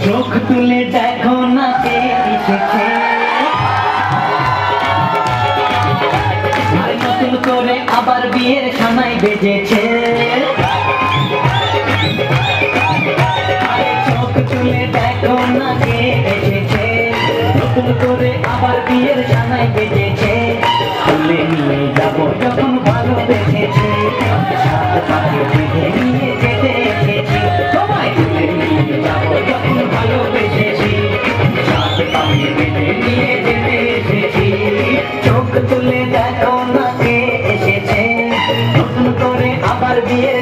চোখ তুলে দেখো না কে এসেছে, আর নতুন করে আবার বিয়ের সানাই বেজেছে। চোখ তুলে দেখো না কে এসেছে, নতুন করে আবার বিয়ের সানাই বেজেছে। তুলে নিয়ে যাবো যখন ভালোবেসেছি, সাত পাকে বেঁধে নিয়ে যেতে এসেছি। তোমায় তুলে নিয়ে যাবো যখন ভালোবেসেছি, সাত পাকে বেঁধে নিয়ে যেতে এসেছি। চোখ তুলে দেখো না কে এসেছে, নতুন করে আবার বিয়ে